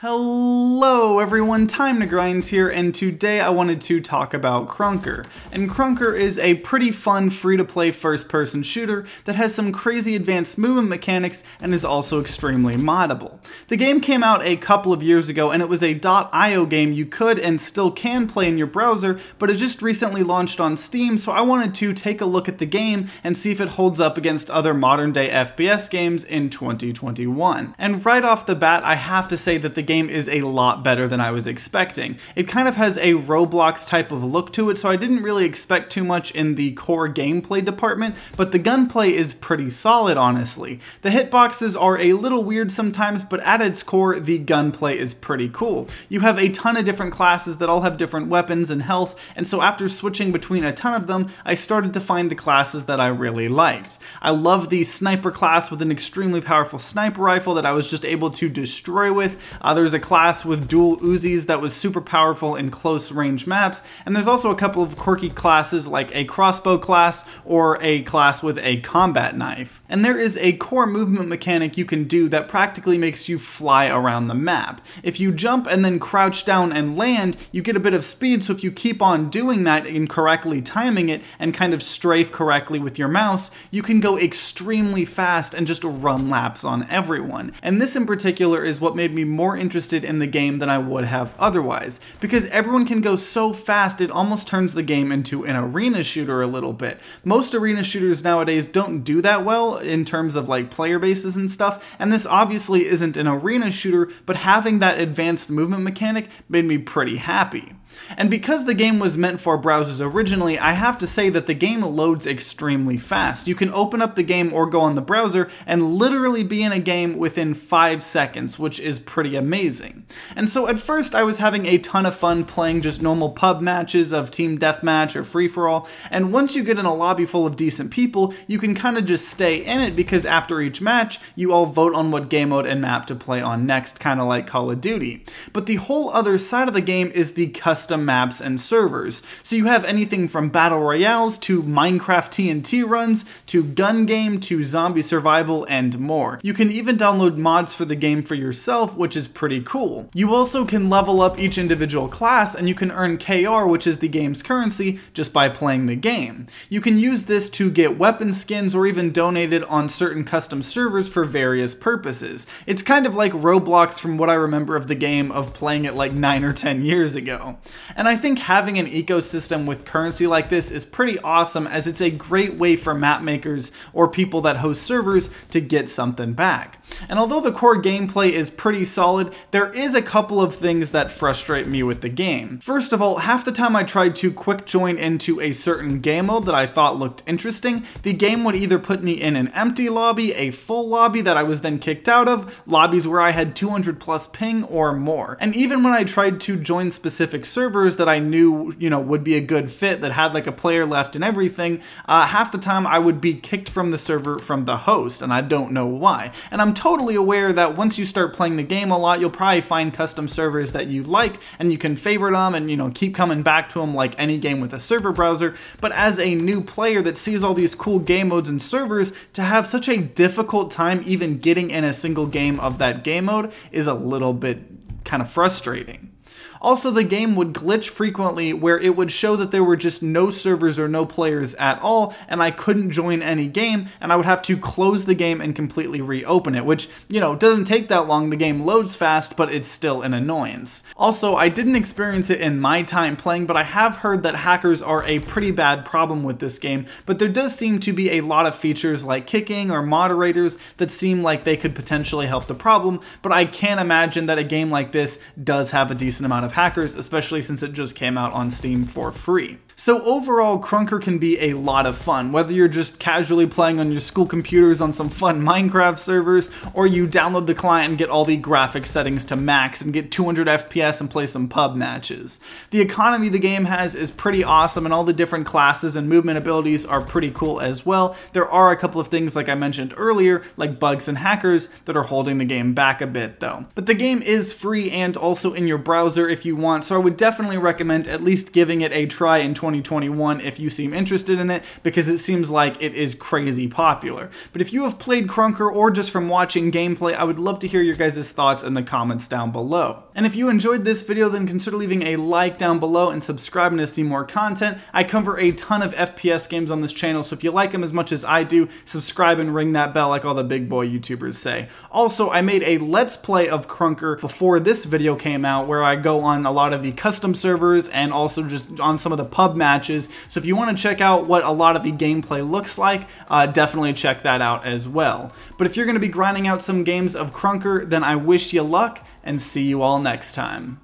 Hello everyone, TimeToGrind here, and today I wanted to talk about Krunker. And Krunker is a pretty fun free-to-play first-person shooter that has some crazy advanced movement mechanics and is also extremely moddable. The game came out a couple of years ago and it was a .io game you could and still can play in your browser, but it just recently launched on Steam, so I wanted to take a look at the game and see if it holds up against other modern-day FPS games in 2021. And right off the bat, I have to say that the game is a lot better than I was expecting. It kind of has a Roblox type of look to it, so I didn't really expect too much in the core gameplay department, but the gunplay is pretty solid, honestly. The hitboxes are a little weird sometimes, but at its core, the gunplay is pretty cool. You have a ton of different classes that all have different weapons and health, and so after switching between a ton of them, I started to find the classes that I really liked. I love the sniper class with an extremely powerful sniper rifle that I was just able to destroy with. There's a class with dual Uzis that was super powerful in close range maps, and there's also a couple of quirky classes like a crossbow class or a class with a combat knife. And there is a core movement mechanic you can do that practically makes you fly around the map. If you jump and then crouch down and land, you get a bit of speed, so if you keep on doing that and correctly timing it and kind of strafe correctly with your mouse, you can go extremely fast and just run laps on everyone. And this in particular is what made me more interested in the game than I would have otherwise, because everyone can go so fast it almost turns the game into an arena shooter a little bit. Most arena shooters nowadays don't do that well in terms of like player bases and stuff, and this obviously isn't an arena shooter, but having that advanced movement mechanic made me pretty happy. And because the game was meant for browsers originally, I have to say that the game loads extremely fast. You can open up the game or go on the browser and literally be in a game within 5 seconds, which is pretty amazing. And so at first I was having a ton of fun playing just normal pub matches of team deathmatch or free-for-all, and once you get in a lobby full of decent people, you can kind of just stay in it because after each match, you all vote on what game mode and map to play on next, kind of like Call of Duty. But the whole other side of the game is the custom maps and servers. So you have anything from battle royales to Minecraft TNT runs to gun game to zombie survival and more. You can even download mods for the game for yourself, which is pretty cool. You also can level up each individual class and you can earn KR, which is the game's currency, just by playing the game. You can use this to get weapon skins or even donate it on certain custom servers for various purposes. It's kind of like Roblox from what I remember of the game of playing it like 9 or 10 years ago. And I think having an ecosystem with currency like this is pretty awesome, as it's a great way for map makers or people that host servers to get something back. And although the core gameplay is pretty solid, there is a couple of things that frustrate me with the game. First of all, half the time I tried to quick join into a certain game mode that I thought looked interesting, the game would either put me in an empty lobby, a full lobby that I was then kicked out of, lobbies where I had 200 plus ping or more. And even when I tried to join specific servers that I knew, would be a good fit, that had like a player left and everything, half the time I would be kicked from the server from the host, and I don't know why. And I'm totally aware that once you start playing the game a lot, you'll probably find custom servers that you like, and you can favorite them and, keep coming back to them like any game with a server browser. But as a new player that sees all these cool game modes and servers, to have such a difficult time even getting in a single game of that game mode is a little bit kind of frustrating. Also, the game would glitch frequently where it would show that there were just no servers or no players at all, and I couldn't join any game, and I would have to close the game and completely reopen it, which, doesn't take that long. The game loads fast, but it's still an annoyance. Also, I didn't experience it in my time playing, but I have heard that hackers are a pretty bad problem with this game, but there does seem to be a lot of features like kicking or moderators that seem like they could potentially help the problem, but I can't imagine that a game like this does have a decent amount of hackers, especially since it just came out on Steam for free. So overall, Krunker can be a lot of fun, whether you're just casually playing on your school computers on some fun Minecraft servers, or you download the client and get all the graphic settings to max and get 200 FPS and play some pub matches. The economy the game has is pretty awesome, and all the different classes and movement abilities are pretty cool as well. There are a couple of things, like I mentioned earlier, like bugs and hackers, that are holding the game back a bit though. But the game is free and also in your browser if you want, so I would definitely recommend at least giving it a try in 2021 2021 if you seem interested in it, because it seems like it is crazy popular. But if you have played Krunker or just from watching gameplay, I would love to hear your guys' thoughts in the comments down below. And if you enjoyed this video, then consider leaving a like down below and subscribing to see more content. I cover a ton of FPS games on this channel, so if you like them as much as I do, subscribe and ring that bell like all the big boy YouTubers say. Also, I made a Let's Play of Krunker before this video came out, where I go on a lot of the custom servers and also just on some of the pub matches. So if you want to check out what a lot of the gameplay looks like, definitely check that out as well. But if you're going to be grinding out some games of Krunker, then I wish you luck and see you all next time.